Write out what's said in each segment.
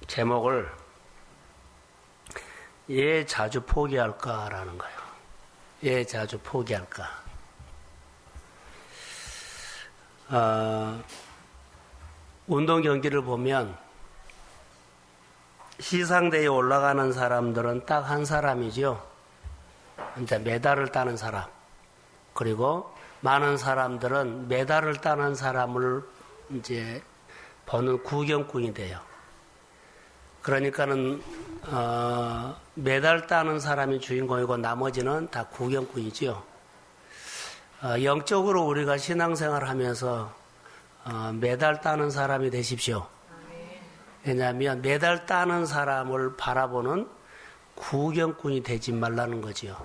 제목을 왜 자주 포기할까라는 거예요. 왜 자주 포기할까? 운동 경기를 보면 시상대에 올라가는 사람들은 딱 한 사람이죠. 이제 메달을 따는 사람. 그리고 많은 사람들은 메달을 따는 사람을 이제 보는 구경꾼이 돼요. 그러니까는 메달 따는 사람이 주인공이고 나머지는 다 구경꾼이지요. 영적으로 우리가 신앙생활을 하면서 메달 따는 사람이 되십시오. 왜냐하면 메달 따는 사람을 바라보는 구경꾼이 되지 말라는 거지요.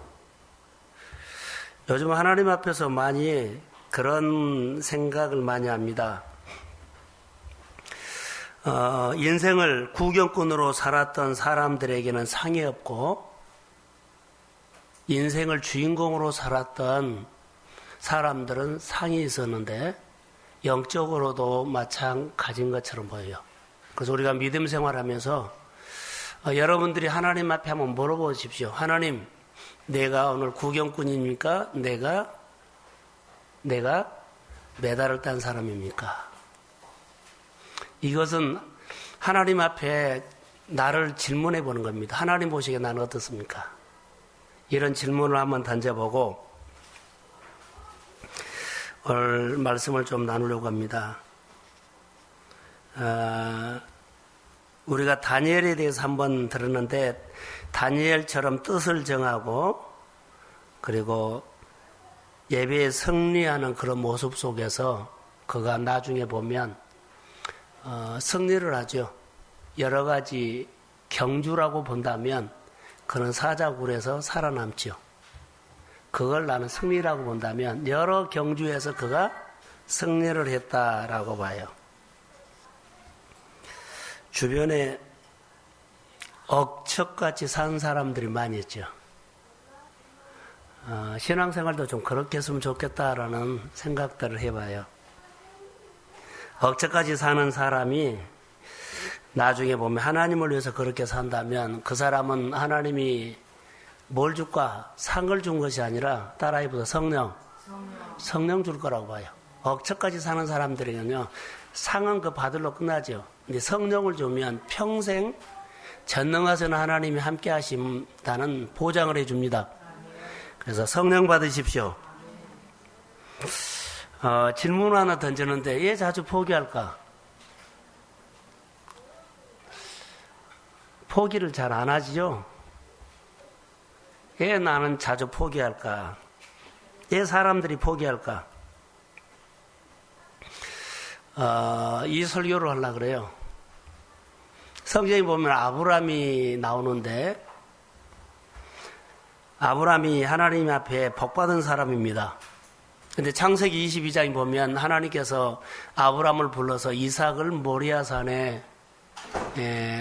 요즘 하나님 앞에서 많이 그런 생각을 많이 합니다. 인생을 구경꾼으로 살았던 사람들에게는 상이 없고 인생을 주인공으로 살았던 사람들은 상이 있었는데 영적으로도 마찬가지인 것처럼 보여요. 그래서 우리가 믿음 생활하면서 여러분들이 하나님 앞에 한번 물어보십시오. 하나님, 내가 오늘 구경꾼입니까? 내가 메달을 딴 사람입니까? 이것은 하나님 앞에 나를 질문해 보는 겁니다. 하나님 보시기에 나는 어떻습니까? 이런 질문을 한번 던져보고 오늘 말씀을 좀 나누려고 합니다. 우리가 다니엘에 대해서 한번 들었는데 다니엘처럼 뜻을 정하고 그리고 예배에 승리하는 그런 모습 속에서 그가 나중에 보면 승리를 하죠. 여러 가지 경주라고 본다면 그는 사자굴에서 살아남죠. 그걸 나는 승리라고 본다면 여러 경주에서 그가 승리를 했다라고 봐요. 주변에 억척같이 산 사람들이 많이 있죠. 신앙생활도 좀 그렇게 했으면 좋겠다라는 생각들을 해봐요. 억척같이 사는 사람이 나중에 보면 하나님을 위해서 그렇게 산다면 그 사람은 하나님이 뭘 줄까? 상을 준 것이 아니라 따라해보자. 성령 줄 거라고 봐요. 억척같이 사는 사람들에게는요, 상은 그 받을로 끝나죠. 근데 성령을 주면 평생 전능하신 하나님이 함께 하신다는 보장을 해줍니다. 그래서 성령 받으십시오. 질문 하나 던졌는데 왜 자주 포기할까? 포기를 잘 안 하지요. 왜 나는 자주 포기할까? 왜 사람들이 포기할까? 이 설교를 하려고 그래요. 성경에 보면 아브라함이 나오는데 아브라함이 하나님 앞에 복받은 사람입니다. 근데 창세기 22장에 보면 하나님께서 아브라함을 불러서 이삭을 모리아산에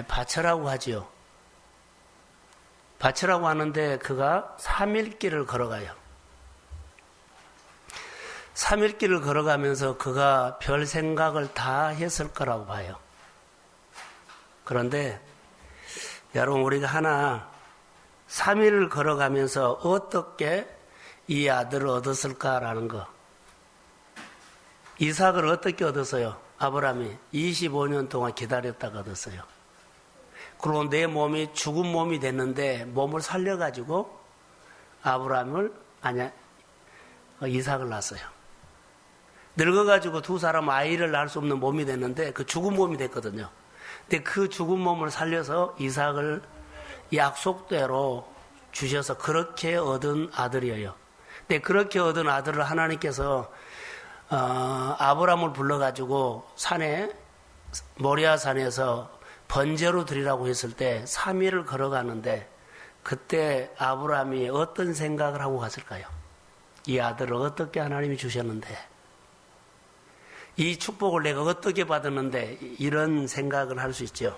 바쳐라고 하지요. 바쳐라고 하는데 그가 3일 길을 걸어가요. 3일 길을 걸어가면서 그가 별 생각을 다 했을 거라고 봐요. 그런데 여러분, 우리가 하나 3일을 걸어가면서 어떻게 이 아들을 얻었을까라는 거. 이삭을 어떻게 얻었어요? 아브라함이 25년 동안 기다렸다가 얻었어요. 그리고 내 몸이 죽은 몸이 됐는데 몸을 살려가지고 이삭을 낳았어요. 늙어가지고 두 사람 아이를 낳을 수 없는 몸이 됐는데 그 죽은 몸이 됐거든요. 근데 그 죽은 몸을 살려서 이삭을 약속대로 주셔서 그렇게 얻은 아들이에요. 근데 그렇게 얻은 아들을 하나님께서 아브라함을 불러가지고 모리아산에서 번제로 드리라고 했을 때 3일을 걸어가는데 그때 아브라함이 어떤 생각을 하고 갔을까요? 이 아들을 어떻게 하나님이 주셨는데, 이 축복을 내가 어떻게 받았는데, 이런 생각을 할 수 있죠.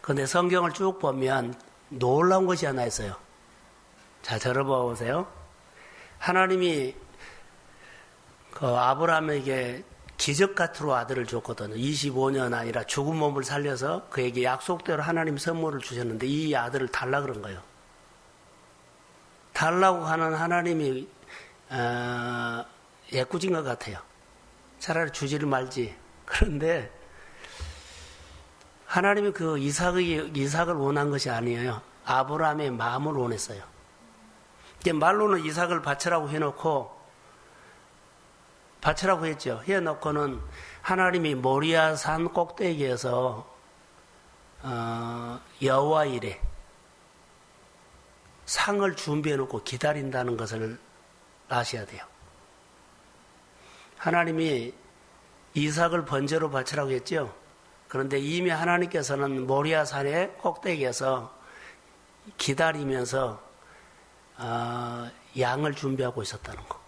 그런데 성경을 쭉 보면 놀라운 것이 하나 있어요. 자, 들어보세요. 하나님이 그 아브라함에게 기적같으로 아들을 줬거든요. 25년 아니라 죽은 몸을 살려서 그에게 약속대로 하나님 선물을 주셨는데 이 아들을 달라 그런 거예요. 달라고 하는 하나님이 애꿎은 것 같아요. 차라리 주지를 말지. 그런데 하나님이 그 이삭을 원한 것이 아니에요. 아브라함의 마음을 원했어요. 말로는 이삭을 바치라고 해놓고 바치라고 했죠. 해놓고는 하나님이 모리아 산 꼭대기에서 여호와 이레 상을 준비해놓고 기다린다는 것을 아셔야 돼요. 하나님이 이삭을 번제로 바치라고 했죠. 그런데 이미 하나님께서는 모리아 산의 꼭대기에서 기다리면서 양을 준비하고 있었다는 거.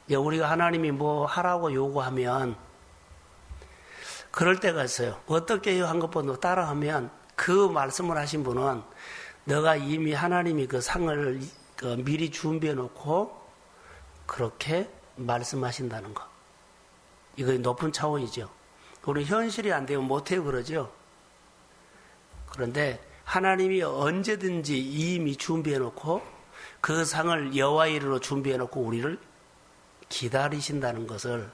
우리가 하나님이 뭐 하라고 요구하면 그럴 때가 있어요. 어떻게 해요? 한 것보다 따라하면 그 말씀을 하신 분은 너가 이미 하나님이 그 상을 미리 준비해 놓고 그렇게 말씀하신다는 거. 이거 높은 차원이죠. 우리 현실이 안 되면 못해요 그러죠. 그런데 하나님이 언제든지 이미 준비해 놓고 그 상을 여호와 이르로 준비해 놓고 우리를 기다리신다는 것을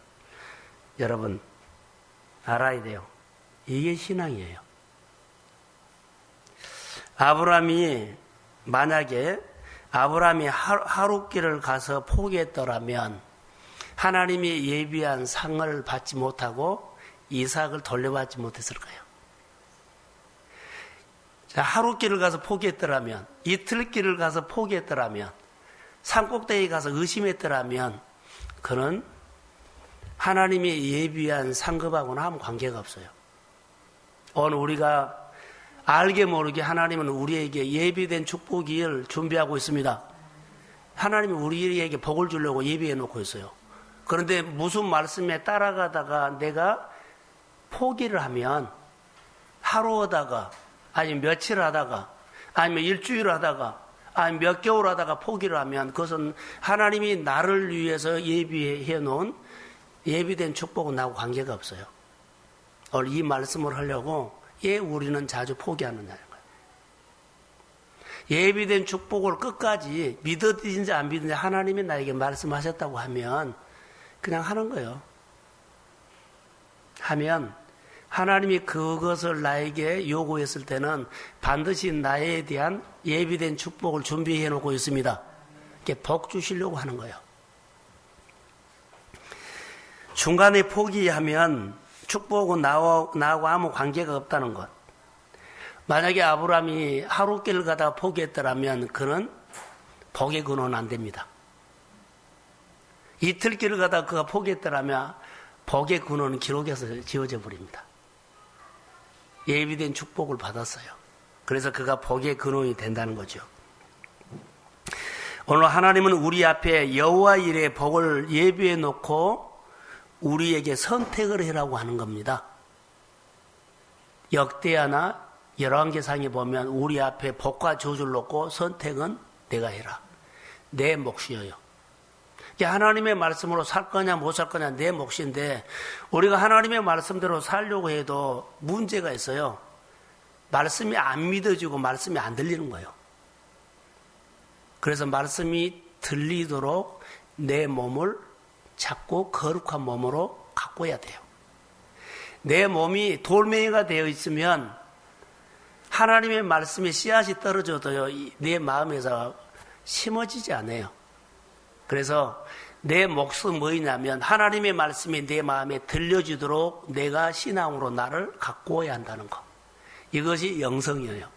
여러분 알아야 돼요. 이게 신앙이에요. 만약에 아브라함이 하룻길을 가서 포기했더라면 하나님이 예비한 상을 받지 못하고 이삭을 돌려받지 못했을 거예요. 하룻길을 가서 포기했더라면, 이틀길을 가서 포기했더라면, 산꼭대기에 가서 의심했더라면 그는 하나님이 예비한 상급하고는 아무 관계가 없어요. 오늘 우리가 알게 모르게 하나님은 우리에게 예비된 축복을 준비하고 있습니다. 하나님이 우리에게 복을 주려고 예비해 놓고 있어요. 그런데 무슨 말씀에 따라가다가 내가 포기를 하면 하루 하다가 아니면 며칠 하다가 아니면 일주일 하다가 아니면 몇 개월 하다가 포기를 하면 그것은 하나님이 나를 위해서 예비해 놓은 예비된 축복은 나하고 관계가 없어요. 오늘 이 말씀을 하려고 우리는 자주 포기하느냐는 거예요. 예비된 축복을 끝까지 믿어지든지 안 믿든지 하나님이 나에게 말씀하셨다고 하면 그냥 하는 거예요. 하면 하나님이 그것을 나에게 요구했을 때는 반드시 나에 대한 예비된 축복을 준비해 놓고 있습니다. 이렇게 복 주시려고 하는 거예요. 중간에 포기하면 축복은 나하고 아무 관계가 없다는 것. 만약에 아브라함이 하룻길을 가다가 포기했더라면 그는 복의 근원은 안 됩니다. 이틀길을 가다가 그가 포기했더라면 복의 근원은 기록에서 지워져 버립니다. 예비된 축복을 받았어요. 그래서 그가 복의 근원이 된다는 거죠. 오늘 하나님은 우리 앞에 여호와 일의 복을 예비해 놓고 우리에게 선택을 해라고 하는 겁니다. 역대하나 열왕기상에 보면 우리 앞에 복과 저주를 놓고 선택은 내가 해라. 내 몫이에요. 하나님의 말씀으로 살 거냐 못 살 거냐 내 몫인데 우리가 하나님의 말씀대로 살려고 해도 문제가 있어요. 말씀이 안 믿어지고 말씀이 안 들리는 거예요. 그래서 말씀이 들리도록 내 몸을 자꾸 거룩한 몸으로 가꿔야 돼요. 내 몸이 돌멩이가 되어 있으면 하나님의 말씀에 씨앗이 떨어져도요 내 마음에서 심어지지 않아요. 그래서 내 몫은 뭐냐면 하나님의 말씀이 내 마음에 들려지도록 내가 신앙으로 나를 가꾸어야 한다는 것. 이것이 영성이에요.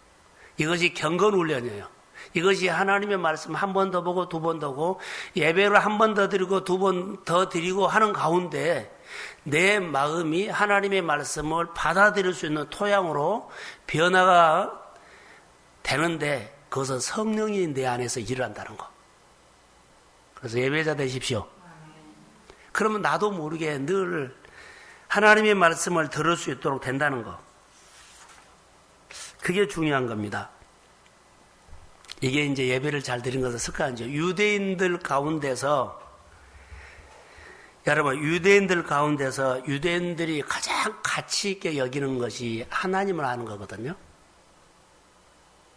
이것이 경건훈련이에요. 이것이 하나님의 말씀 한 번 더 보고 두 번 더 보고 예배를 한 번 더 드리고 두 번 더 드리고 하는 가운데 내 마음이 하나님의 말씀을 받아들일 수 있는 토양으로 변화가 되는데 그것은 성령이 내 안에서 일을 한다는 것. 그래서 예배자 되십시오. 그러면 나도 모르게 늘 하나님의 말씀을 들을 수 있도록 된다는 것. 그게 중요한 겁니다. 이게 이제 예배를 잘 드린 것의 습관이죠. 유대인들 가운데서 여러분, 유대인들 가운데서 유대인들이 가장 가치 있게 여기는 것이 하나님을 아는 거거든요.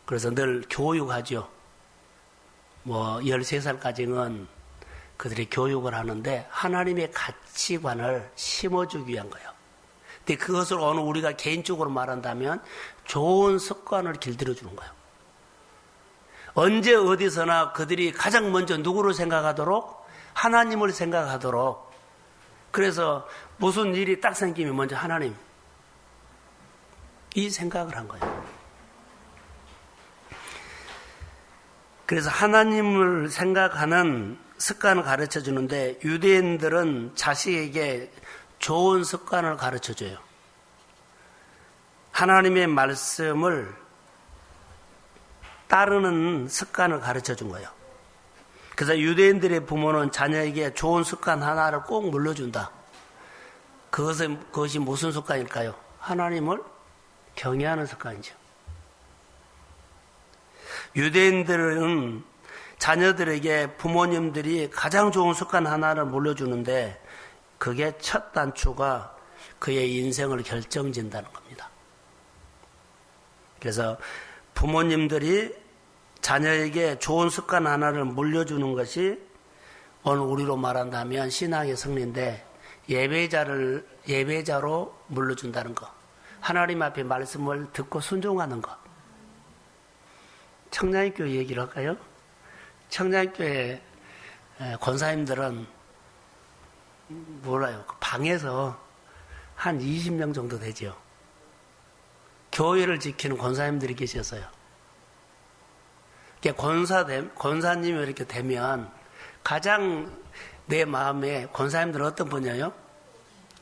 그래서 늘 교육하죠. 13살까지는 그들이 교육을 하는데 하나님의 가치관을 심어주기 위한 거예요. 근데 그것을 오늘 우리가 개인적으로 말한다면 좋은 습관을 길들여 주는 거예요. 언제 어디서나 그들이 가장 먼저 누구를 생각하도록? 하나님을 생각하도록. 그래서 무슨 일이 딱 생기면 먼저 하나님, 이 생각을 한 거예요. 그래서 하나님을 생각하는 습관을 가르쳐 주는데 유대인들은 자식에게 좋은 습관을 가르쳐 줘요. 하나님의 말씀을 따르는 습관을 가르쳐 준 거예요. 그래서 유대인들의 부모는 자녀에게 좋은 습관 하나를 꼭 물려준다. 그것이 무슨 습관일까요? 하나님을 경외하는 습관이죠. 유대인들은 자녀들에게 부모님들이 가장 좋은 습관 하나를 물려주는데 그게 첫 단추가 그의 인생을 결정짓는다는 겁니다. 그래서 부모님들이 자녀에게 좋은 습관 하나를 물려주는 것이 오늘 우리로 말한다면 신앙의 승리인데 예배자로 물려준다는 것. 하나님 앞에 말씀을 듣고 순종하는 것. 청량교회 얘기를 할까요? 청량교회 권사님들은 몰라요. 방에서 한 20명 정도 되죠. 교회를 지키는 권사님들이 계셨어요. 권사님이 이렇게 되면 가장 내 마음에 권사님들은 어떤 분이에요?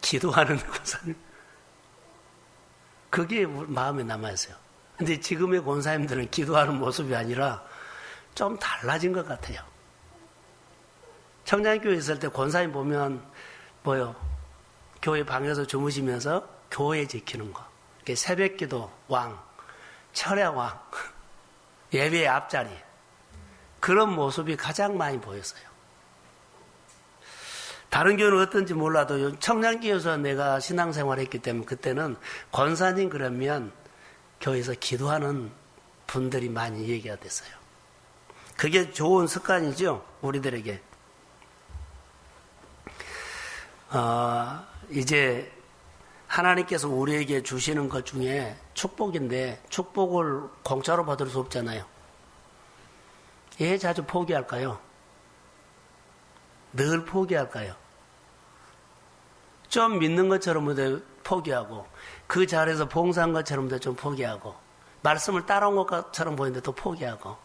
기도하는 권사님. 그게 마음에 남아있어요. 근데 지금의 권사님들은 기도하는 모습이 아니라 좀 달라진 것 같아요. 청량교회 있을 때 권사님 보면 뭐요? 교회 방에서 주무시면서 교회 지키는 거. 새벽기도 왕, 철야 왕, 예배의 앞자리. 그런 모습이 가장 많이 보였어요. 다른 교회는 어떤지 몰라도 청량교회에서 내가 신앙생활을 했기 때문에 그때는 권사님 그러면 교회에서 기도하는 분들이 많이 얘기가 됐어요. 그게 좋은 습관이죠, 우리들에게. 이제 하나님께서 우리에게 주시는 것 중에 축복인데 축복을 공짜로 받을 수 없잖아요. 왜 자주 포기할까요? 늘 포기할까요? 좀 믿는 것처럼 포기하고 그 자리에서 봉사한 것처럼 좀 포기하고 말씀을 따라온 것처럼 보이는데 또 포기하고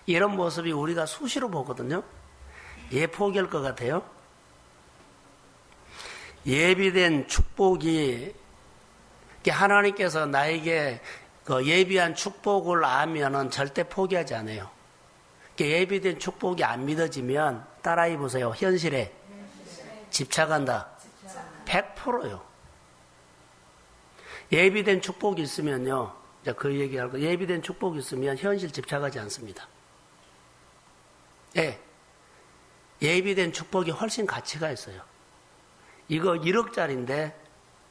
이런 모습이 우리가 수시로 보거든요. 예, 포기할 것 같아요. 예비된 축복이 하나님께서 나에게 예비한 축복을 알면은 절대 포기하지 않아요. 예비된 축복이 안 믿어지면 따라해 보세요. 현실에 집착한다. 100%요. 예비된 축복이 있으면요. 이제 그 얘기하고 예비된 축복이 있으면 현실 집착하지 않습니다. 예. 예비된 축복이 훨씬 가치가 있어요. 이거 1억짜리인데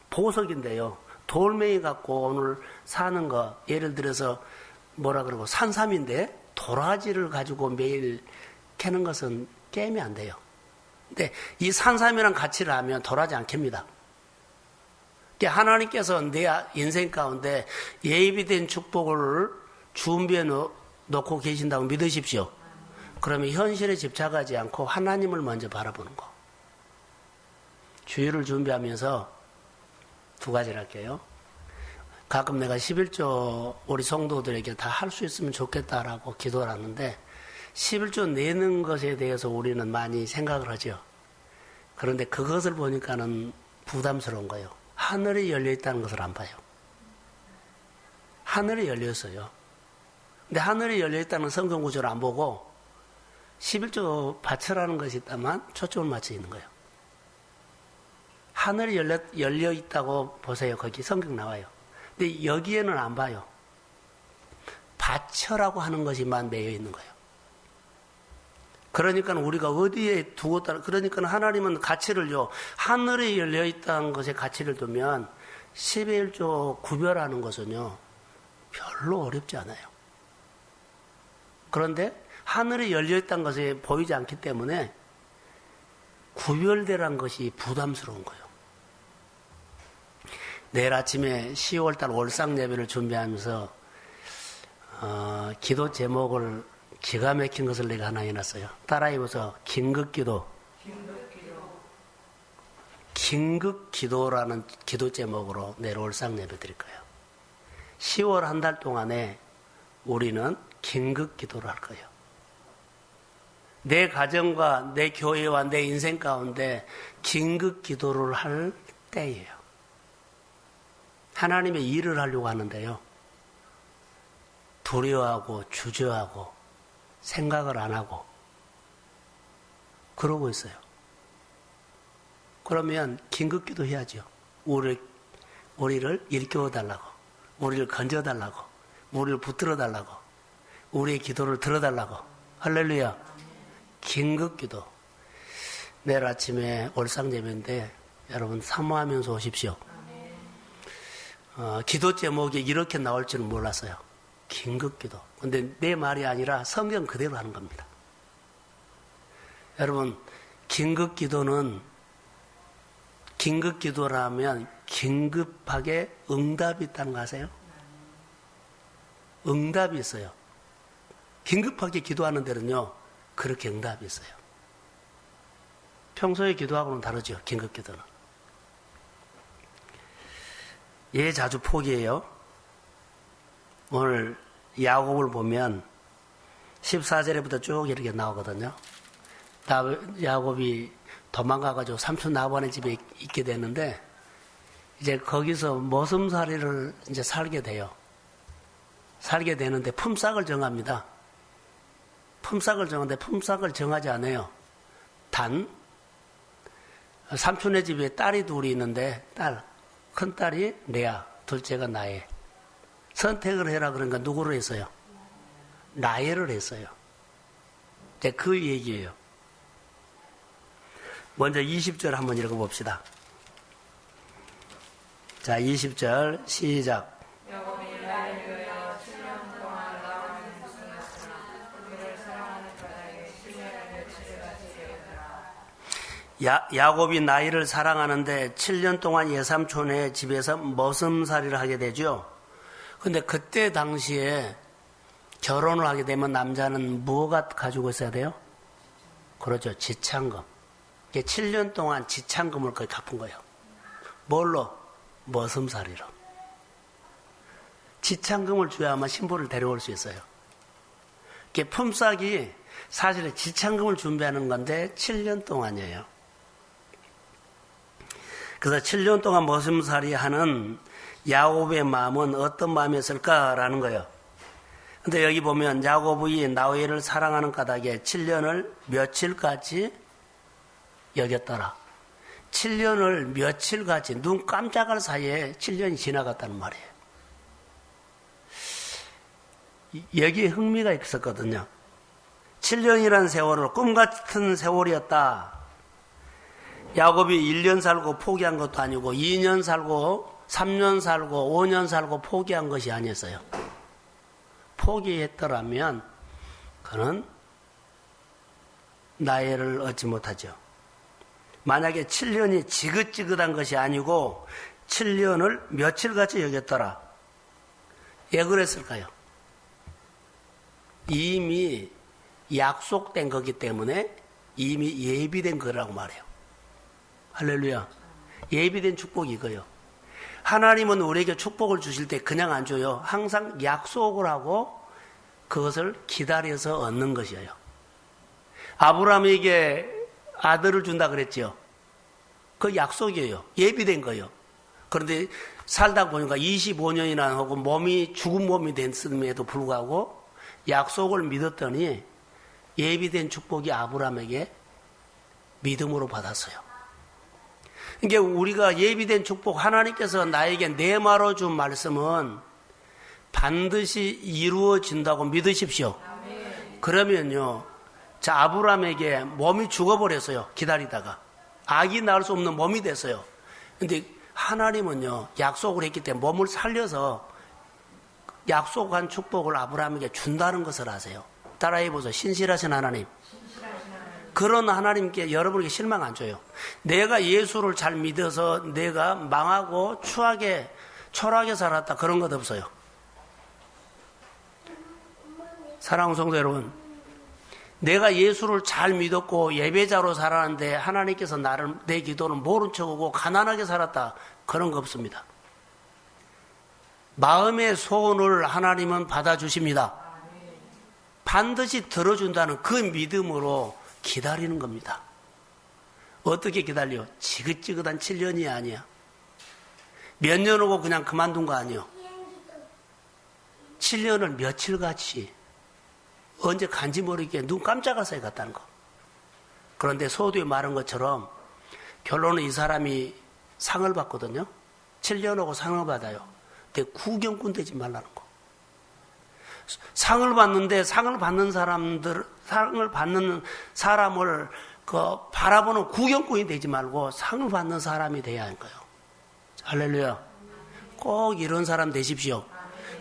보석인데요. 돌멩이 갖고 오늘 사는 거 예를 들어서 뭐라 그러고 산삼인데 도라지를 가지고 매일 캐는 것은 게임이 안 돼요. 근데 이 산삼이란 가치를 알면 도라지 안 캡니다. 하나님께서 내 인생 가운데 예비된 축복을 준비해 놓고 계신다고 믿으십시오. 그러면 현실에 집착하지 않고 하나님을 먼저 바라보는 거. 주일을 준비하면서 두 가지를 할게요. 가끔 내가 11조 우리 성도들에게 다 할 수 있으면 좋겠다라고 기도를 하는데 11조 내는 것에 대해서 우리는 많이 생각을 하죠. 그런데 그것을 보니까는 부담스러운 거예요. 하늘이 열려있다는 것을 안 봐요. 하늘이 열렸어요. 근데 하늘이 열려있다는 성경 구조를 안 보고 11조 바쳐라는 것이 있다만 초점을 맞춰 있는 거예요. 하늘이 열려있다고 보세요. 거기 성경 나와요. 근데 여기에는 안 봐요. 바쳐라고 하는 것이만 매여 있는 거예요. 그러니까 우리가 어디에 두고 따라, 그러니까 하나님은 가치를요, 하늘에 열려있다는 것에 가치를 두면 10의 1조 구별하는 것은요, 별로 어렵지 않아요. 그런데 하늘에 열려있다는 것이 보이지 않기 때문에 구별되라는 것이 부담스러운 거예요. 내일 아침에 10월달 월상 예배를 준비하면서 기도 제목을 기가 막힌 것을 내가 하나 해놨어요. 따라해보세요. 긴급기도. 긴급기도라는 기도 제목으로 내일 월상 예배 드릴 거예요. 10월 한 달 동안에 우리는 긴급기도를 할 거예요. 내 가정과 내 교회와 내 인생 가운데 긴급기도를 할 때예요. 하나님의 일을 하려고 하는데요. 두려워하고 주저하고 생각을 안 하고 그러고 있어요. 그러면 긴급기도 해야죠. 우리를 일깨워달라고, 우리를 건져달라고, 우리를 붙들어달라고, 우리의 기도를 들어달라고. 할렐루야. 긴급기도. 내일 아침에 월상제배인데 여러분 사모하면서 오십시오. 기도 제목이 이렇게 나올 줄은 몰랐어요. 긴급기도. 근데 내 말이 아니라 성경 그대로 하는 겁니다. 여러분, 긴급기도라면 긴급하게 응답이 있다는 거 아세요? 응답이 있어요. 긴급하게 기도하는 데는요, 그렇게 응답이 있어요. 평소에 기도하고는 다르죠, 긴급기도는. 예, 자주 포기해요. 오늘 야곱을 보면 14절에부터 쭉 이렇게 나오거든요. 야곱이 도망가가지고 삼촌 라반의 집에 있게 되는데 이제 거기서 머슴살이를 이제 살게 돼요. 살게 되는데 품삯을 정합니다. 품삯을 정하는데 품삯을 정하지 않아요. 단 삼촌의 집에 딸이 둘이 있는데 큰 딸이 레아, 둘째가 나엘. 선택을 해라 그러니까 누구를 했어요? 라헬을 했어요. 이제 그 얘기예요. 먼저 20절 한번 읽어봅시다. 자, 20절 시작. 야곱이 나일을 사랑하는데 7년 동안 예삼촌의 집에서 머슴살이를 하게 되죠. 근데 그때 당시에 결혼을 하게 되면 남자는 뭐가 가지고 있어야 돼요? 그렇죠. 지참금. 7년 동안 지참금을 거의 갚은 거예요. 뭘로? 머슴살이로. 지참금을 줘야만 신부를 데려올 수 있어요. 품삯이 사실은 지참금을 준비하는 건데 7년 동안이에요. 그래서 7년 동안 머슴살이 하는 야곱의 마음은 어떤 마음이었을까라는 거예요. 근데 여기 보면 야곱이 라헬을 사랑하는 까닭에 7년을 며칠까지 여겼더라. 7년을 며칠까지 눈 깜짝할 사이에 7년이 지나갔다는 말이에요. 여기에 흥미가 있었거든요. 7년이라는 세월을 꿈같은 세월이었다. 야곱이 1년 살고 포기한 것도 아니고 2년 살고 3년 살고 5년 살고 포기한 것이 아니었어요. 포기했더라면 그는 나헬을 얻지 못하죠. 만약에 7년이 지긋지긋한 것이 아니고 7년을 며칠같이 여겼더라. 왜 그랬을까요? 이미 약속된 거기 때문에 이미 예비된 거라고 말해요. 할렐루야. 예비된 축복이 이거요. 하나님은 우리에게 축복을 주실 때 그냥 안 줘요. 항상 약속을 하고 그것을 기다려서 얻는 것이에요. 아브라함에게 아들을 준다 그랬죠. 그 약속이에요. 예비된 거예요. 그런데 살다 보니까 25년이나 하고 몸이 죽은 몸이 됐음에도 불구하고 약속을 믿었더니 예비된 축복이 아브라함에게 믿음으로 받았어요. 그러니까 우리가 예비된 축복, 하나님께서 나에게 내말로 준 말씀은 반드시 이루어진다고 믿으십시오. 그러면요, 자, 아브라함에게 몸이 죽어버렸어요. 기다리다가. 아기 낳을 수 없는 몸이 됐어요. 근데 하나님은요, 약속을 했기 때문에 몸을 살려서 약속한 축복을 아브라함에게 준다는 것을 아세요. 따라해보세요. 신실하신 하나님. 그런 하나님께 여러분에게 실망 안 줘요. 내가 예수를 잘 믿어서 내가 망하고 초라하게 살았다. 그런 것 없어요. 사랑하는 성도 여러분, 내가 예수를 잘 믿었고 예배자로 살았는데 하나님께서 내 기도는 모른 척하고 가난하게 살았다. 그런 거 없습니다. 마음의 소원을 하나님은 받아주십니다. 반드시 들어준다는 그 믿음으로 기다리는 겁니다. 어떻게 기다려? 지긋지긋한 7년이 아니야. 몇 년 오고 그냥 그만둔 거 아니요. 7년을 며칠같이 언제 간지 모르게 눈 깜짝할 사이 갔다는 거. 그런데 소두에 말한 것처럼 결론은 이 사람이 상을 받거든요. 7년 오고 상을 받아요. 근데 구경꾼 되지 말라는 거. 상을 받는데 상을 받는 사람을 바라보는 구경꾼이 되지 말고 상을 받는 사람이 돼야 하는 거예요. 할렐루야. 꼭 이런 사람 되십시오.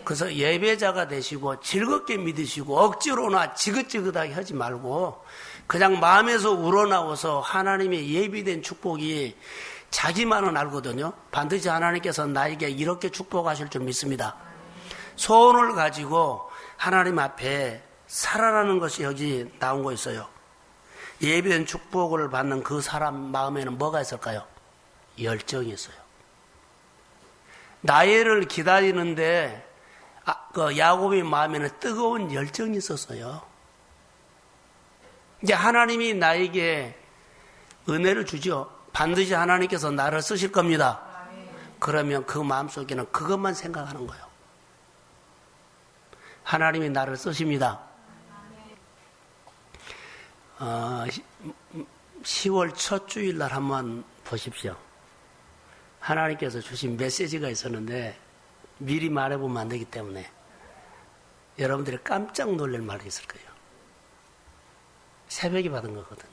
그래서 예배자가 되시고 즐겁게 믿으시고 억지로나 지긋지긋하게 하지 말고 그냥 마음에서 우러나와서 하나님의 예비된 축복이 자기만은 알거든요. 반드시 하나님께서 나에게 이렇게 축복하실 줄 믿습니다. 소원을 가지고 하나님 앞에 살아나는 것이 여기 나온 거 있어요. 예비된 축복을 받는 그 사람 마음에는 뭐가 있을까요? 열정이 있어요. 나이를 기다리는데 야곱의 마음에는 뜨거운 열정이 있었어요. 이제 하나님이 나에게 은혜를 주죠. 반드시 하나님께서 나를 쓰실 겁니다. 그러면 그 마음속에는 그것만 생각하는 거예요. 하나님이 나를 쓰십니다. 10월 첫 주일날 한번 보십시오. 하나님께서 주신 메시지가 있었는데 미리 말해보면 안 되기 때문에 여러분들이 깜짝 놀랄 말이 있을 거예요. 새벽에 받은 거거든요.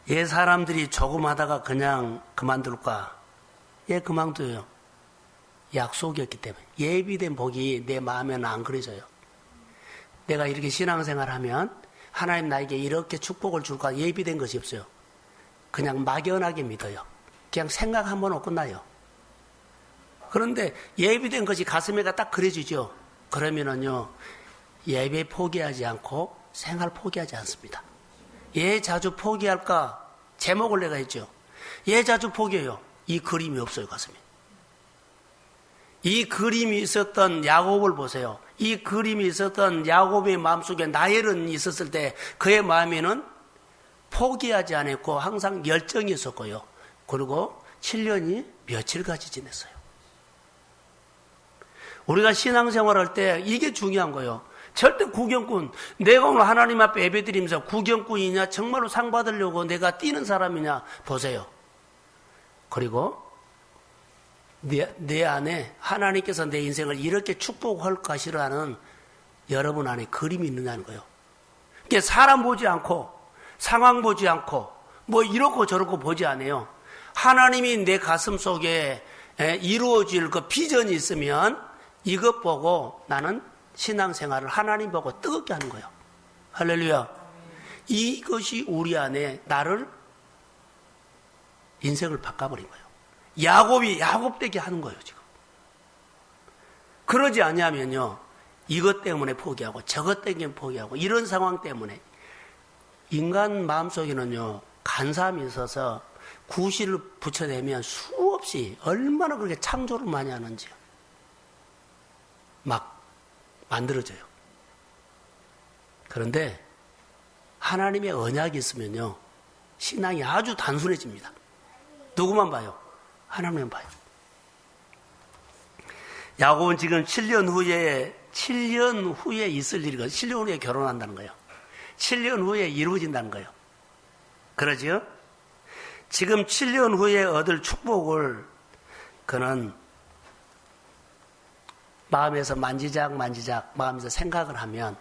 예, 사람들이 조금 하다가 그냥 그만둘까? 예, 그만둬요. 약속이었기 때문에. 예비된 복이 내 마음에는 안 그려져요. 내가 이렇게 신앙생활 하면 하나님 나에게 이렇게 축복을 줄까? 예비된 것이 없어요. 그냥 막연하게 믿어요. 그냥 생각 한 번 하고 끝나요. 그런데 예비된 것이 가슴에가 딱 그려지죠. 그러면은요, 예배 포기하지 않고 생활 포기하지 않습니다. 예, 자주 포기할까? 제목을 내가 했죠. 예, 자주 포기해요. 이 그림이 없어요, 가슴에. 이 그림이 있었던 야곱을 보세요. 이 그림이 있었던 야곱의 마음속에 나엘은 있었을 때 그의 마음에는 포기하지 않았고 항상 열정이 있었고요. 그리고 7년이 며칠까지 지냈어요. 우리가 신앙생활할 때 이게 중요한 거예요. 절대 구경꾼, 내가 오늘 하나님 앞에 예배드리면서 구경꾼이냐, 정말로 상 받으려고 내가 뛰는 사람이냐 보세요. 그리고 내 안에 하나님께서 내 인생을 이렇게 축복할 것이라는 여러분 안에 그림이 있느냐는 거예요. 그러니까 사람 보지 않고 상황 보지 않고 뭐 이렇고 저렇고 보지 않아요. 하나님이 내 가슴 속에 이루어질 그 비전이 있으면 이것 보고 나는 신앙생활을 하나님 보고 뜨겁게 하는 거예요. 할렐루야. 이것이 우리 안에 나를 인생을 바꿔버린 거예요. 야곱이 야곱되게 하는 거예요, 지금. 그러지 않냐면요, 이것 때문에 포기하고 저것 때문에 포기하고 이런 상황 때문에 인간 마음속에는요, 간사함이 있어서 구실을 붙여내면 수없이 얼마나 그렇게 창조를 많이 하는지요. 막 만들어져요. 그런데 하나님의 언약이 있으면요, 신앙이 아주 단순해집니다. 누구만 봐요? 하나님만 봐요. 야곱은 지금 7년 후에 있을 일이거든요. 7년 후에 결혼한다는 거예요. 7년 후에 이루어진다는 거예요. 그러죠? 지금 7년 후에 얻을 축복을 그는 마음에서 만지작 마음에서 생각을 하면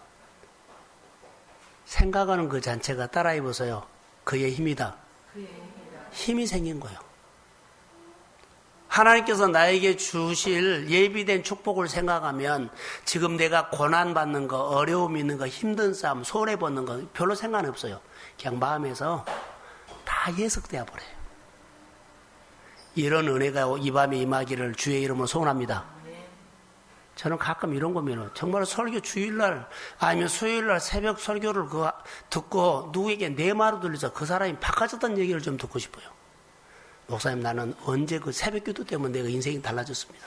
생각하는 그 자체가 따라해 보세요. 그의 힘이다. 힘이 생긴 거예요. 하나님께서 나에게 주실 예비된 축복을 생각하면 지금 내가 고난받는 거, 어려움 있는 거, 힘든 싸움, 손해보는 거 별로 생각 없어요. 그냥 마음에서 다 예석되어 버려요. 이런 은혜가 이 밤에 임하기를 주의 이름으로 소원합니다. 저는 가끔 이런 거면 정말 설교 주일날 아니면 수요일날 새벽 설교를 듣고 누구에게 내 말을 들려서 그 사람이 바꿔졌다는 얘기를 좀 듣고 싶어요. 목사님, 나는 언제 그 새벽 기도 때문에 내가 인생이 달라졌습니다.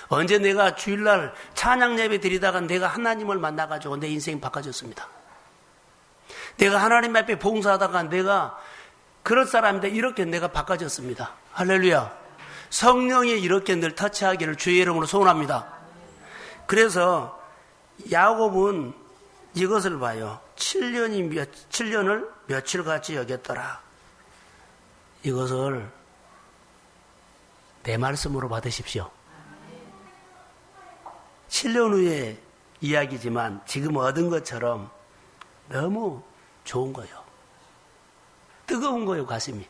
언제 내가 주일날 찬양 예배 드리다가 내가 하나님을 만나가지고 내 인생이 바꿔졌습니다. 내가 하나님 앞에 봉사하다가 내가 그럴 사람인데 이렇게 내가 바꿔졌습니다. 할렐루야. 성령이 이렇게 늘 터치하기를 주의 이름으로 소원합니다. 그래서 야곱은 이것을 봐요. 7년을 며칠같이 여겼더라. 이것을 내 말씀으로 받으십시오. 7년 후의 이야기지만 지금 얻은 것처럼 너무 좋은 거예요. 뜨거운 거예요, 가슴이.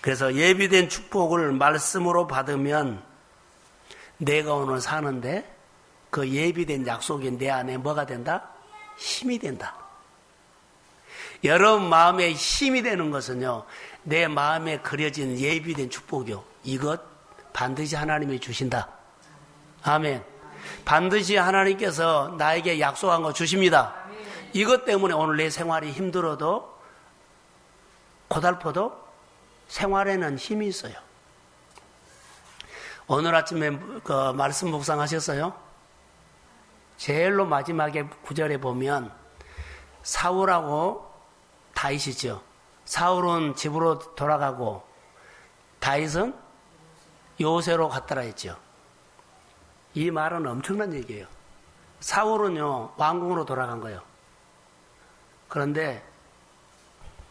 그래서 예비된 축복을 말씀으로 받으면 내가 오늘 사는데 그 예비된 약속이 내 안에 뭐가 된다? 힘이 된다. 여러분 마음에 힘이 되는 것은요, 내 마음에 그려진 예비된 축복이요. 이것 반드시 하나님이 주신다. 아멘. 반드시 하나님께서 나에게 약속한 거 주십니다. 이것 때문에 오늘 내 생활이 힘들어도 고달퍼도 생활에는 힘이 있어요. 오늘 아침에 그 말씀 묵상하셨어요? 제일로 마지막에 구절에 보면 사울하고 다윗이죠. 사울은 집으로 돌아가고 다윗은 요새로 갔더라 했죠. 이 말은 엄청난 얘기예요. 사울은요, 왕궁으로 돌아간 거예요. 그런데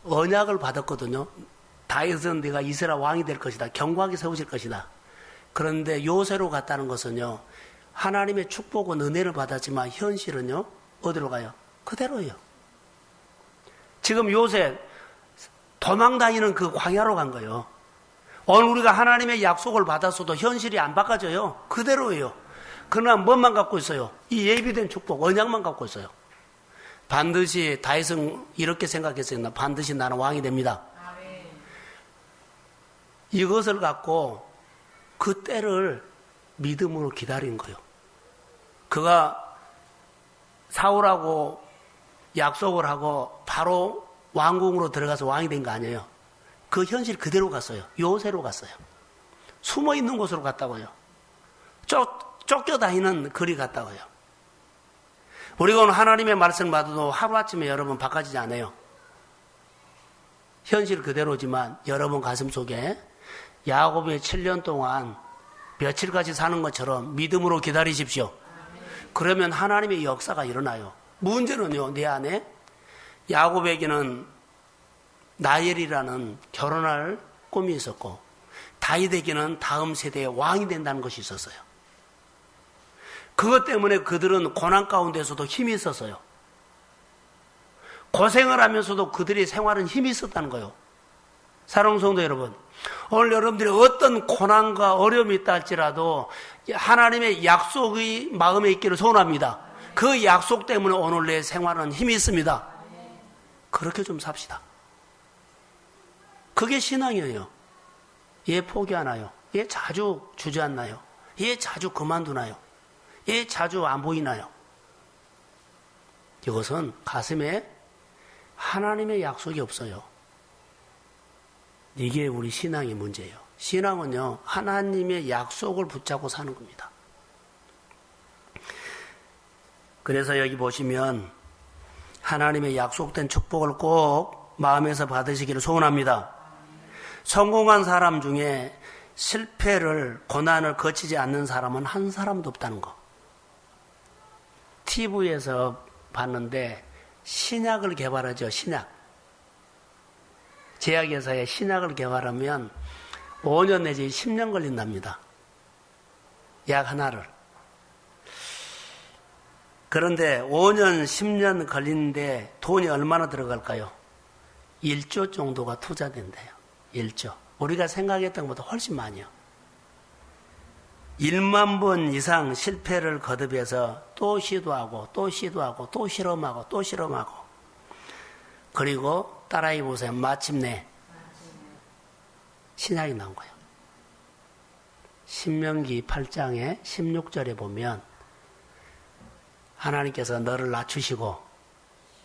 언약을 받았거든요. 다윗은 네가 이스라엘 왕이 될 것이다. 견고하게 세우실 것이다. 그런데 요새로 갔다는 것은요, 하나님의 축복은 은혜를 받았지만 현실은요, 어디로 가요? 그대로예요. 지금 요새 도망다니는 그 광야로 간 거예요. 오늘 우리가 하나님의 약속을 받았어도 현실이 안 바꿔져요. 그대로예요. 그러나 뭐만 갖고 있어요? 이 예비된 축복, 언약만 갖고 있어요. 반드시 다윗은 이렇게 생각했어요. 반드시 나는 왕이 됩니다. 이것을 갖고 그 때를 믿음으로 기다린 거예요. 그가 사울하고 약속을 하고 바로 왕궁으로 들어가서 왕이 된 거 아니에요. 그 현실 그대로 갔어요. 요새로 갔어요. 숨어 있는 곳으로 갔다고요. 쫓겨다니는 거리 갔다고요. 우리가 오늘 하나님의 말씀을 받아도 하루아침에 여러분 바꿔지지 않아요. 현실 그대로지만 여러분 가슴 속에 야곱의 7년 동안 며칠까지 사는 것처럼 믿음으로 기다리십시오. 그러면 하나님의 역사가 일어나요. 문제는요, 내 안에 야곱에게는 나엘이라는 결혼할 꿈이 있었고 다윗에게는 다음 세대의 왕이 된다는 것이 있었어요. 그것 때문에 그들은 고난 가운데서도 힘이 있었어요. 고생을 하면서도 그들의 생활은 힘이 있었다는 거예요. 사랑하는 성도 여러분, 오늘 여러분들이 어떤 고난과 어려움이 있다 할지라도 하나님의 약속이 마음에 있기를 소원합니다. 그 약속 때문에 오늘 내 생활은 힘이 있습니다. 그렇게 좀 삽시다. 그게 신앙이에요. 얘 포기하나요? 얘 자주 주저앉나요? 얘 자주 그만두나요? 얘 자주 안 보이나요? 이것은 가슴에 하나님의 약속이 없어요. 이게 우리 신앙의 문제예요. 신앙은요, 하나님의 약속을 붙잡고 사는 겁니다. 그래서 여기 보시면 하나님의 약속된 축복을 꼭 마음에서 받으시기를 소원합니다. 성공한 사람 중에 실패를, 고난을 거치지 않는 사람은 한 사람도 없다는 거. TV에서 봤는데 신약을 개발하죠. 신약. 제약회사에 신약을 개발하면 5년 내지 10년 걸린답니다. 약 하나를. 그런데 5년, 10년 걸리는데 돈이 얼마나 들어갈까요? 1조 정도가 투자된대요. 1조. 우리가 생각했던 것보다 훨씬 많이요. 1만 번 이상 실패를 거듭해서 또 시도하고 또 시도하고 또 실험하고 또 실험하고 그리고 따라해 보세요. 마침내 신약이 나온 거예요. 신명기 8장에 16절에 보면 하나님께서 너를 낮추시고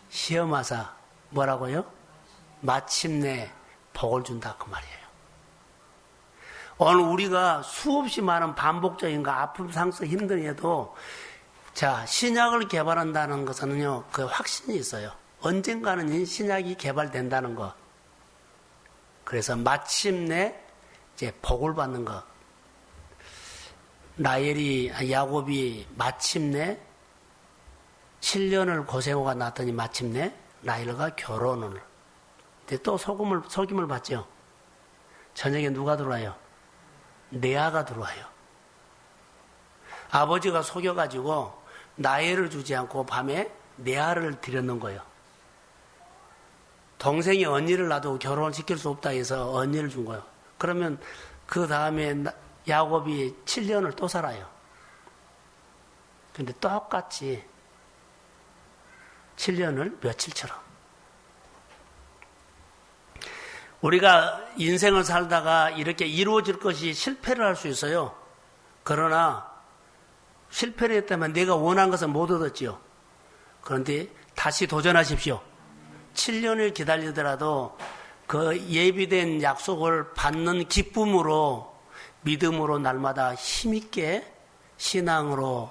시험하사 뭐라고요? 마침내 복을 준다 그 말이에요. 오늘 우리가 수없이 많은 반복적인 거 아픔, 상처, 힘든 해도 자 신약을 개발한다는 것은요 그 확신이 있어요. 언젠가는 이 신약이 개발된다는 것. 그래서 마침내 이제 복을 받는 것. 야곱이 마침내 7년을 고생하고 났더니 마침내 라헬과 결혼을. 근데 또 속임을 받죠. 저녁에 누가 들어와요? 레아가 들어와요. 아버지가 속여가지고 라헬을 주지 않고 밤에 레아를 드렸는 거예요. 동생이 언니를 놔두고 결혼을 시킬 수 없다 해서 언니를 준 거예요. 그러면 그 다음에 야곱이 7년을 또 살아요. 근데 똑같이 7년을 며칠처럼. 우리가 인생을 살다가 이렇게 이루어질 것이 실패를 할 수 있어요. 그러나 실패를 했다면 내가 원한 것은 못 얻었지요. 그런데 다시 도전하십시오. 7년을 기다리더라도 그 예비된 약속을 받는 기쁨으로 믿음으로 날마다 힘있게 신앙으로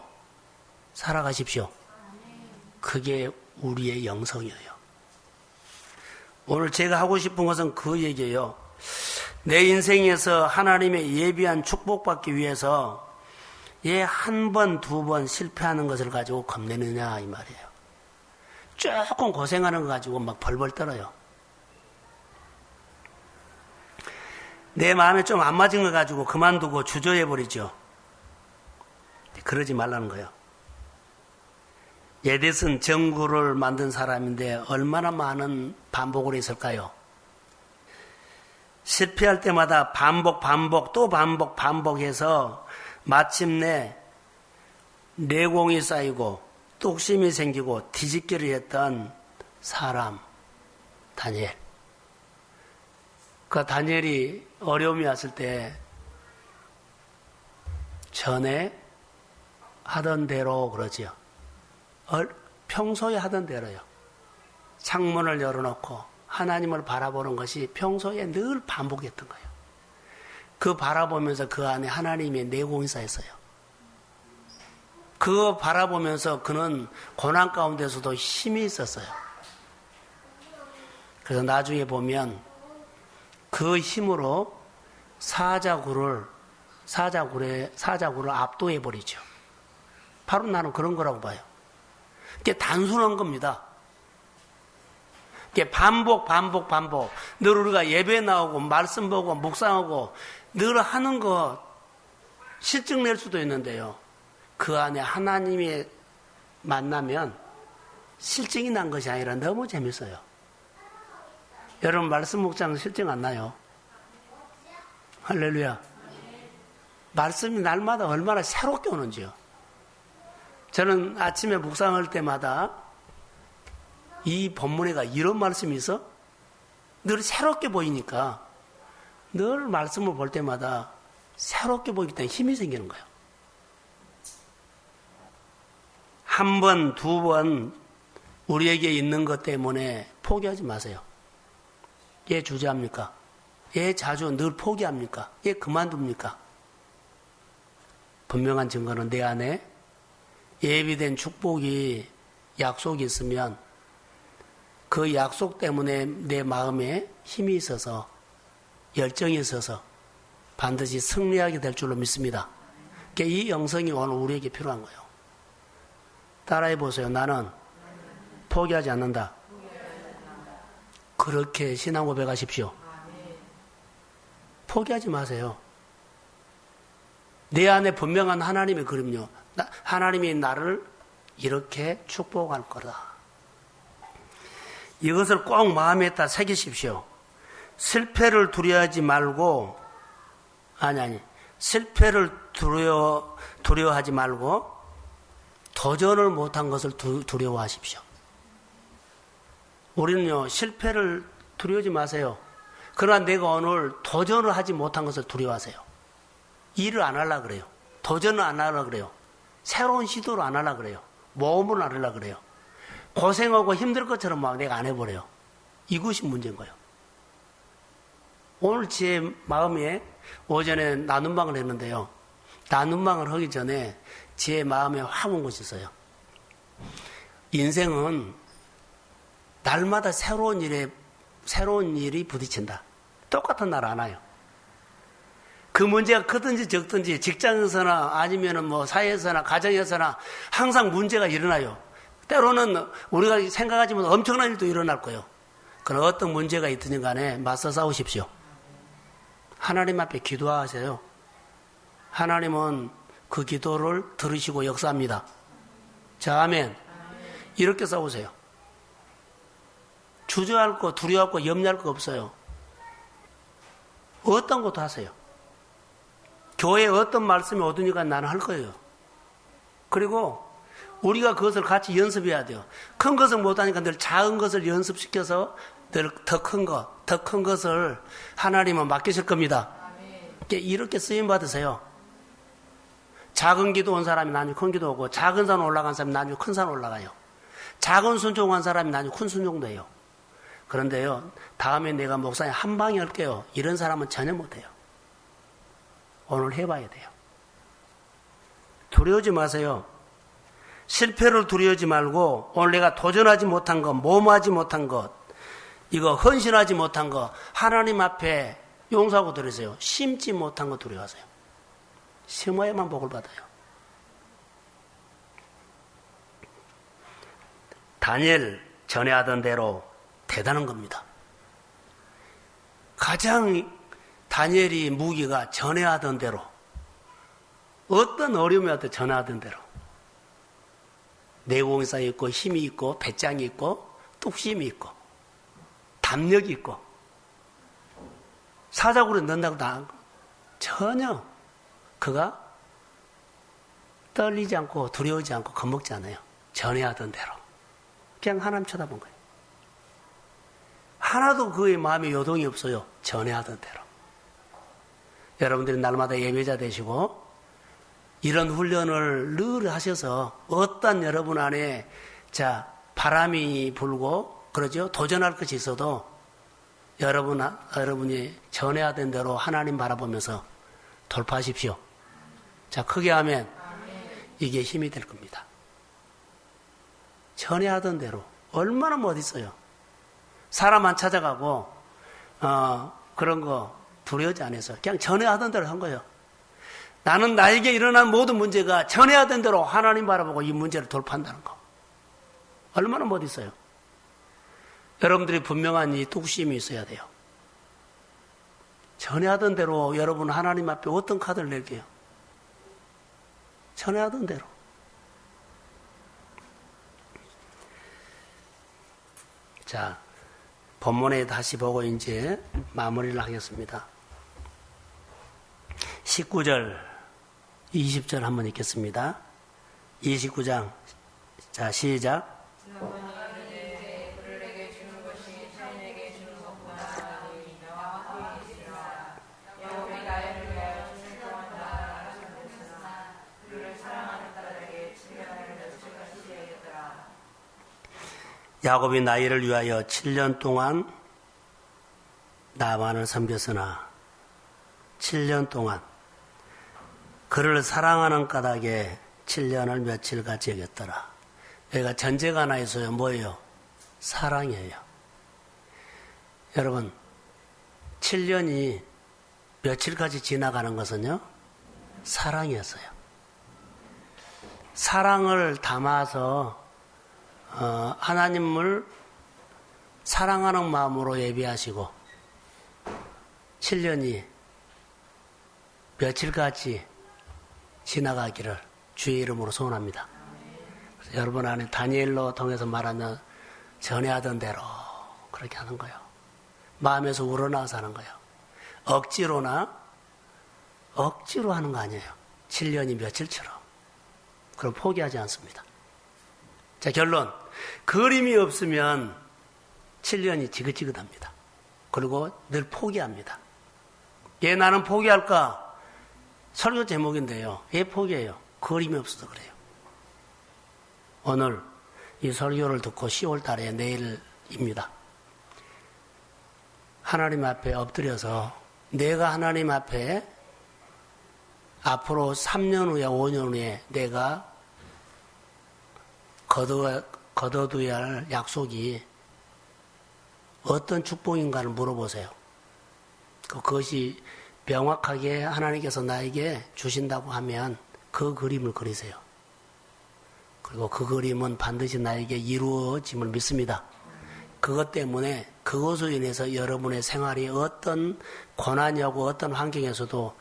살아가십시오. 그게 우리의 영성이에요. 오늘 제가 하고 싶은 것은 그 얘기예요. 내 인생에서 하나님의 예비한 축복받기 위해서 한 번, 두 번 실패하는 것을 가지고 겁내느냐 이 말이에요. 조금 고생하는 거 가지고 막 벌벌 떨어요. 내 마음에 좀 안 맞은 거 가지고 그만두고 주저해버리죠. 그러지 말라는 거예요. 예댓은 정구를 만든 사람인데 얼마나 많은 반복을 했을까요? 실패할 때마다 반복해서 마침내 내공이 쌓이고 뚝심이 생기고 뒤집기를 했던 사람 다니엘. 그 다니엘이 어려움이 왔을 때 전에 하던 대로 그러지요. 평소에 하던 대로요. 창문을 열어놓고 하나님을 바라보는 것이 평소에 늘 반복했던 거예요. 그 바라보면서 그 안에 하나님의 내공이 쌓였어요. 그거 바라보면서 그는 고난 가운데서도 힘이 있었어요. 그래서 나중에 보면 그 힘으로 사자굴을 압도해버리죠. 바로 나는 그런 거라고 봐요. 그게 단순한 겁니다. 그게 반복. 늘 우리가 예배 나오고 말씀 보고 묵상하고 늘 하는 거 실증 낼 수도 있는데요. 그 안에 하나님이 만나면 실증이 난 것이 아니라 너무 재밌어요. 여러분 말씀 묵상 실증 안 나요? 할렐루야. 말씀이 날마다 얼마나 새롭게 오는지요. 저는 아침에 묵상할 때마다 이 본문에가 이런 말씀이 있어? 늘 새롭게 보이니까 늘 말씀을 볼 때마다 새롭게 보이기 때문에 힘이 생기는 거예요. 한 번, 두 번 우리에게 있는 것 때문에 포기하지 마세요. 얘 주저합니까? 얘 자주 늘 포기합니까? 얘 그만둡니까? 분명한 증거는 내 안에 예비된 축복이 약속이 있으면 그 약속 때문에 내 마음에 힘이 있어서 열정이 있어서 반드시 승리하게 될 줄로 믿습니다. 그러니까 이 영성이 오늘 우리에게 필요한 거예요. 따라해 보세요. 나는 포기하지 않는다. 그렇게 신앙 고백하십시오. 포기하지 마세요. 내 안에 분명한 하나님의 그림요. 하나님이 나를 이렇게 축복할 거다. 이것을 꼭 마음에다 새기십시오. 실패를 두려워하지 말고, 실패를 두려워하지 말고 도전을 못한 것을 두려워하십시오. 우리는요, 실패를 두려워하지 마세요. 그러나 내가 오늘 도전을 하지 못한 것을 두려워하세요. 일을 안 하려고 그래요. 도전을 안 하려고 그래요. 새로운 시도를 안 하려고 그래요. 모험을 안 하려고 그래요. 고생하고 힘들 것처럼 막 내가 안 해버려요. 이것이 문제인 거예요. 오늘 제 마음에 오전에 나눔방을 했는데요. 나눔방을 하기 전에 제 마음에 확 온 것이 있어요. 인생은 날마다 새로운 일이 부딪힌다. 똑같은 날 안 와요. 그 문제가 크든지 적든지 직장에서나 아니면 뭐 사회에서나 가정에서나 항상 문제가 일어나요. 때로는 우리가 생각하지 못한 엄청난 일도 일어날 거예요. 그러나 어떤 문제가 있든지 간에 맞서 싸우십시오. 하나님 앞에 기도하세요. 하나님은 그 기도를 들으시고 역사합니다. 자, 아멘. 이렇게 싸우세요. 주저할 거, 두려워할 거, 염려할 거 없어요. 어떤 것도 하세요. 교회에 어떤 말씀이 오더니까 나는 할 거예요. 그리고 우리가 그것을 같이 연습해야 돼요. 큰 것을 못하니까 늘 작은 것을 연습시켜서 늘 더 큰 것을 하나님은 맡기실 겁니다. 이렇게 쓰임 받으세요. 작은 기도 온 사람이 나중에 큰 기도 오고, 작은 산 올라간 사람이 나중에 큰 산 올라가요. 작은 순종한 사람이 나중에 큰 순종도 해요. 그런데요, 다음에 내가 목사님 한 방에 할게요. 이런 사람은 전혀 못해요. 오늘 해봐야 돼요. 두려워하지 마세요. 실패를 두려워하지 말고 오늘 내가 도전하지 못한 것, 모험하지 못한 것, 이거 헌신하지 못한 것 하나님 앞에 용서하고 드리세요. 심지 못한 거 두려워하세요. 심어야만 복을 받아요. 다니엘 전에 하던 대로 대단한 겁니다. 가장 다니엘이 무기가 전에 하던 대로, 어떤 어려움이 와도 전에 하던 대로 내공이 쌓여 있고 힘이 있고 배짱이 있고 뚝심이 있고 담력이 있고 사자굴에 넣는다고 다 전혀 그가 떨리지 않고 두려워하지 않고 겁먹지 않아요. 전에 하던 대로 그냥 하나님 쳐다본 거예요. 하나도 그의 마음에 요동이 없어요. 전에 하던 대로. 여러분들이 날마다 예배자 되시고 이런 훈련을 늘 하셔서 어떤 여러분 안에 바람이 불고 그러죠. 도전할 것이 있어도 여러분이 전에 하던 대로 하나님 바라보면서 돌파하십시오. 자, 크게 하면 이게 힘이 될 겁니다. 전에 하던 대로 얼마나 멋있어요. 사람 안 찾아가고 그런 거 두려워하지 않아서 그냥 전에 하던 대로 한 거예요. 나는 나에게 일어난 모든 문제가 전에 하던 대로 하나님 바라보고 이 문제를 돌파한다는 거. 얼마나 멋있어요. 여러분들이 분명한 이 뚝심이 있어야 돼요. 전에 하던 대로 여러분 하나님 앞에 어떤 카드를 낼게요. 전에 하던 대로. 자, 본문에 다시 보고 이제 마무리를 하겠습니다. 19절, 20절 한번 읽겠습니다. 29장. 자, 시작. 야곱이 나이를 위하여 7년 동안 나만을 섬겼으나 7년 동안 그를 사랑하는 까닭에 7년을 며칠같이 여겼더라. 여기가 전제가 하나 있어요. 뭐예요? 사랑이에요. 여러분, 7년이 며칠까지 지나가는 것은요, 사랑이었어요. 사랑을 담아서 하나님을 사랑하는 마음으로 예배하시고 7년이 며칠같이 지나가기를 주의 이름으로 소원합니다. 여러분 안에 다니엘로 통해서 말하는 전해하던 대로 그렇게 하는 거예요. 마음에서 우러나와서 하는 거예요. 억지로 하는 거 아니에요. 7년이 며칠처럼. 그럼 포기하지 않습니다. 자, 결론. 그림이 없으면 7년이 지긋지긋합니다. 그리고 늘 포기합니다. 예, 나는 포기할까? 설교 제목인데요. 예, 포기해요. 그림이 없어서 그래요. 오늘 이 설교를 듣고 10월 달에 내일입니다. 하나님 앞에 엎드려서 내가 하나님 앞에 앞으로 3년 후에 5년 후에 내가 거둬둬야 할 약속이 어떤 축복인가를 물어보세요. 그것이 명확하게 하나님께서 나에게 주신다고 하면 그 그림을 그리세요. 그리고 그 그림은 반드시 나에게 이루어짐을 믿습니다. 그것 때문에 그것으로 인해서 여러분의 생활이 어떤 고난이 오고 어떤 환경에서도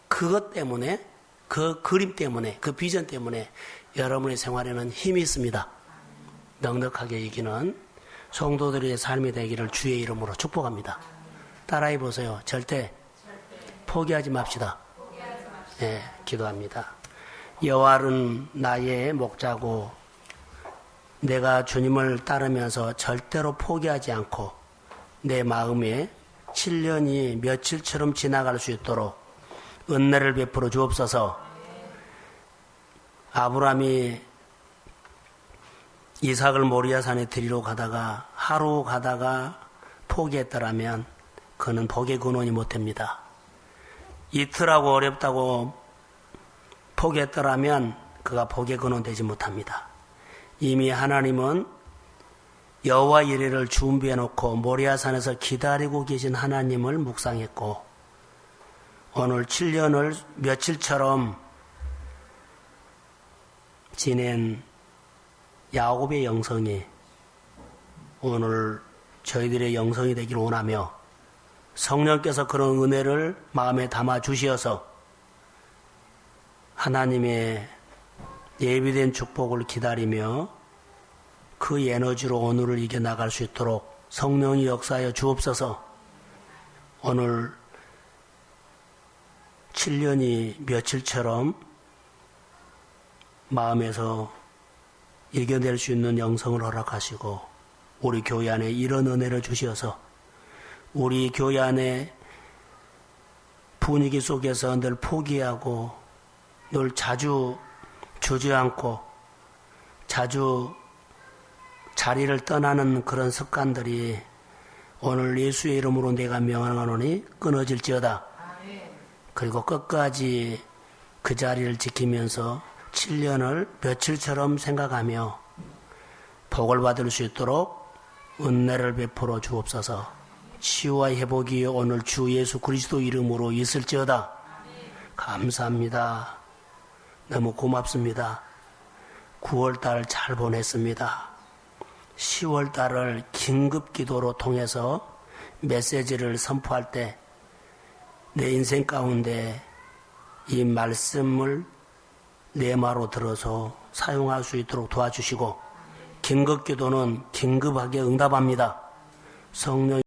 그것 때문에 그 그림 때문에 그 비전 때문에 여러분의 생활에는 힘이 있습니다. 넉넉하게 이기는 성도들의 삶이 되기를 주의 이름으로 축복합니다. 따라해 보세요. 절대 포기하지 맙시다. 네, 기도합니다. 여호와는 나의 목자고 내가 주님을 따르면서 절대로 포기하지 않고 내 마음에 7년이 며칠처럼 지나갈 수 있도록 은혜를 베풀어 주옵소서. 아브라함이 이삭을 모리아산에 데리러 가다가 하루 가다가 포기했더라면 그는 복의 근원이 못 됩니다. 이틀하고 어렵다고 포기했더라면 그가 복의 근원 되지 못합니다. 이미 하나님은 여호와 이레를 준비해 놓고 모리아산에서 기다리고 계신 하나님을 묵상했고 오늘 7년을 며칠처럼 지낸 야곱의 영성이 오늘 저희들의 영성이 되기를 원하며 성령께서 그런 은혜를 마음에 담아 주시어서 하나님의 예비된 축복을 기다리며 그 에너지로 오늘을 이겨나갈 수 있도록 성령이 역사하여 주옵소서. 오늘 7년이 며칠처럼 마음에서 이겨낼 수 있는 영성을 허락하시고 우리 교회 안에 이런 은혜를 주셔서 우리 교회 안에 분위기 속에서 늘 포기하고 늘 자주 주저앉고 자주 자리를 떠나는 그런 습관들이 오늘 예수의 이름으로 내가 명하노니 끊어질지어다. 그리고 끝까지 그 자리를 지키면서 7년을 며칠처럼 생각하며 복을 받을 수 있도록 은혜를 베풀어 주옵소서. 치유와 회복이 오늘 주 예수 그리스도 이름으로 있을지어다. 감사합니다. 너무 고맙습니다. 9월달 잘 보냈습니다. 10월달을 긴급기도로 통해서 메시지를 선포할 때 내 인생 가운데 이 말씀을 내 말로 들어서 사용할 수 있도록 도와주시고 긴급기도는 긴급하게 응답합니다. 성령